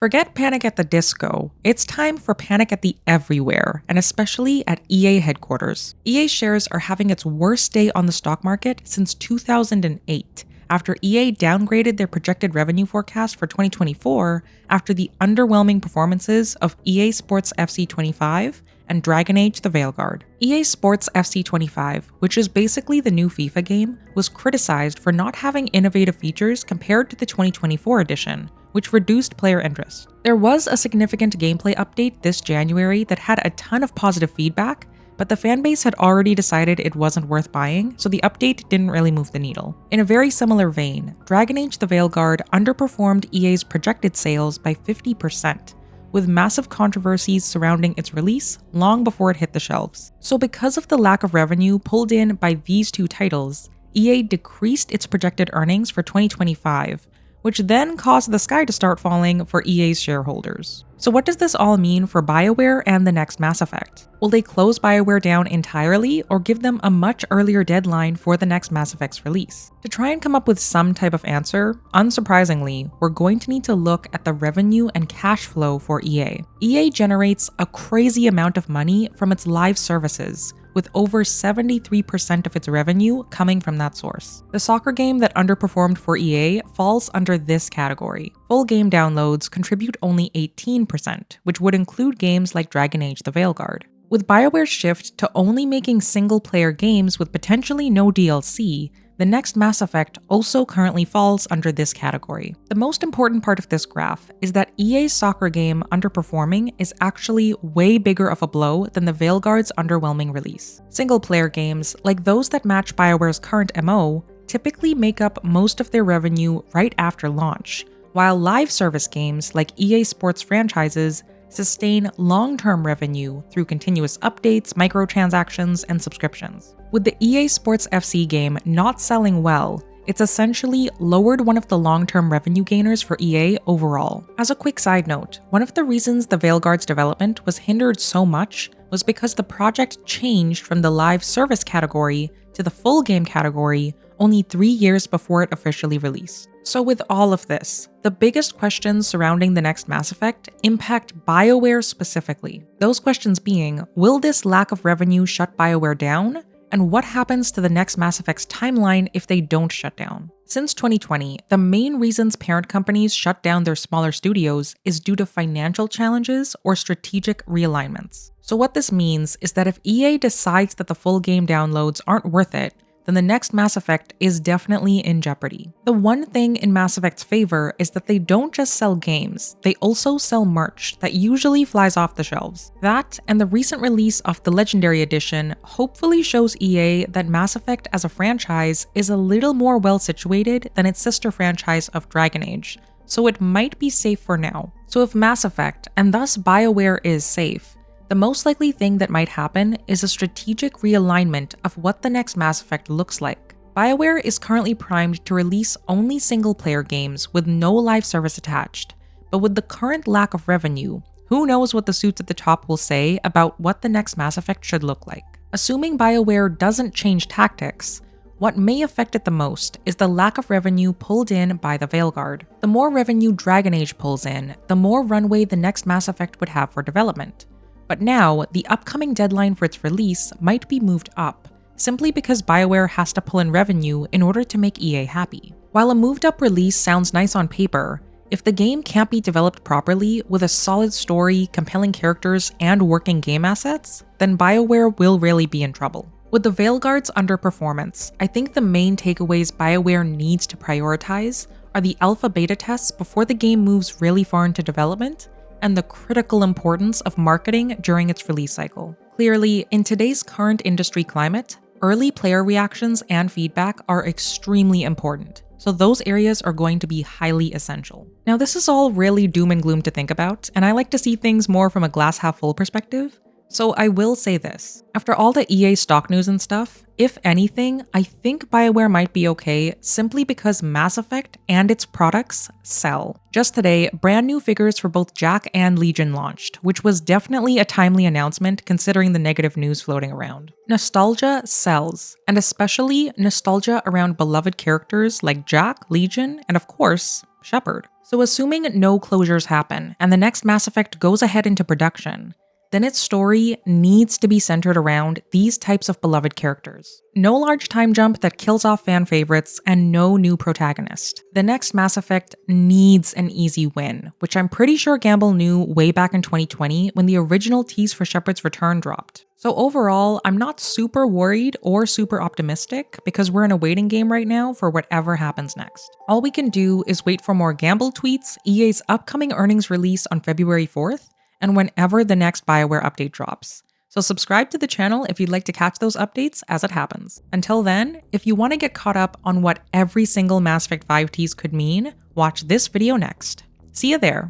Forget Panic at the Disco. It's time for Panic at the Everywhere, and especially at EA headquarters. EA shares are having its worst day on the stock market since 2008, after EA downgraded their projected revenue forecast for 2024 after the underwhelming performances of EA Sports FC 25 and Dragon Age: The Veilguard. EA Sports FC 25, which is basically the new FIFA game, was criticized for not having innovative features compared to the 2024 edition, which reduced player interest. There was a significant gameplay update this January that had a ton of positive feedback, but the fanbase had already decided it wasn't worth buying, so the update didn't really move the needle. In a very similar vein, Dragon Age: The Veilguard underperformed EA's projected sales by 50%, with massive controversies surrounding its release long before it hit the shelves. So because of the lack of revenue pulled in by these two titles, EA decreased its projected earnings for 2025, which then caused the sky to start falling for EA's shareholders. So what does this all mean for BioWare and the next Mass Effect? Will they close BioWare down entirely or give them a much earlier deadline for the next Mass Effect's release? To try and come up with some type of answer, unsurprisingly, we're going to need to look at the revenue and cash flow for EA. EA generates a crazy amount of money from its live services, with over 73% of its revenue coming from that source. The soccer game that underperformed for EA falls under this category. Full game downloads contribute only 18%, which would include games like Dragon Age: The Veilguard. With BioWare's shift to only making single-player games with potentially no DLC, the next Mass Effect also currently falls under this category. The most important part of this graph is that EA's soccer game underperforming is actually way bigger of a blow than the Veilguard's underwhelming release. Single-player games, like those that match BioWare's current MO, typically make up most of their revenue right after launch, while live service games like EA Sports franchises sustain long-term revenue through continuous updates, microtransactions, and subscriptions. With the EA Sports FC game not selling well, it's essentially lowered one of the long-term revenue gainers for EA overall. As a quick side note, one of the reasons the Veilguard's development was hindered so much was because the project changed from the live service category to the full game category only 3 years before it officially released. So with all of this, the biggest questions surrounding the next Mass Effect impact BioWare specifically. Those questions being, will this lack of revenue shut BioWare down? And what happens to the next Mass Effect's timeline if they don't shut down? Since 2020, the main reasons parent companies shut down their smaller studios is due to financial challenges or strategic realignments. So what this means is that if EA decides that the full game downloads aren't worth it, then the next Mass Effect is definitely in jeopardy. The one thing in Mass Effect's favor is that they don't just sell games, they also sell merch that usually flies off the shelves. That, and the recent release of the Legendary Edition, hopefully shows EA that Mass Effect as a franchise is a little more well situated than its sister franchise of Dragon Age, so it might be safe for now. So if Mass Effect, and thus BioWare, is safe, the most likely thing that might happen is a strategic realignment of what the next Mass Effect looks like. BioWare is currently primed to release only single-player games with no live service attached, but with the current lack of revenue, who knows what the suits at the top will say about what the next Mass Effect should look like. Assuming BioWare doesn't change tactics, what may affect it the most is the lack of revenue pulled in by the Veilguard. The more revenue Dragon Age pulls in, the more runway the next Mass Effect would have for development. But now, the upcoming deadline for its release might be moved up, simply because BioWare has to pull in revenue in order to make EA happy. While a moved up release sounds nice on paper, if the game can't be developed properly with a solid story, compelling characters, and working game assets, then BioWare will really be in trouble. With the Veilguard's underperformance, I think the main takeaways BioWare needs to prioritize are the alpha-beta tests before the game moves really far into development, and the critical importance of marketing during its release cycle. Clearly, in today's current industry climate, early player reactions and feedback are extremely important, so those areas are going to be highly essential. Now, this is all really doom and gloom to think about, and I like to see things more from a glass half full perspective, so I will say this. After all the EA stock news and stuff, if anything, I think BioWare might be okay simply because Mass Effect and its products sell. Just today, brand new figures for both Jack and Legion launched, which was definitely a timely announcement considering the negative news floating around. Nostalgia sells, and especially nostalgia around beloved characters like Jack, Legion, and of course, Shepard. So assuming no closures happen and the next Mass Effect goes ahead into production, then its story needs to be centered around these types of beloved characters. No large time jump that kills off fan favorites, and no new protagonist. The next Mass Effect needs an easy win, which I'm pretty sure Gamble knew way back in 2020 when the original tease for Shepard's return dropped. So overall, I'm not super worried or super optimistic because we're in a waiting game right now for whatever happens next. All we can do is wait for more Gamble tweets, EA's upcoming earnings release on February 4th, and whenever the next BioWare update drops. So subscribe to the channel if you'd like to catch those updates as it happens. Until then, if you want to get caught up on what every single Mass Effect 5 tease could mean, watch this video next. See you there!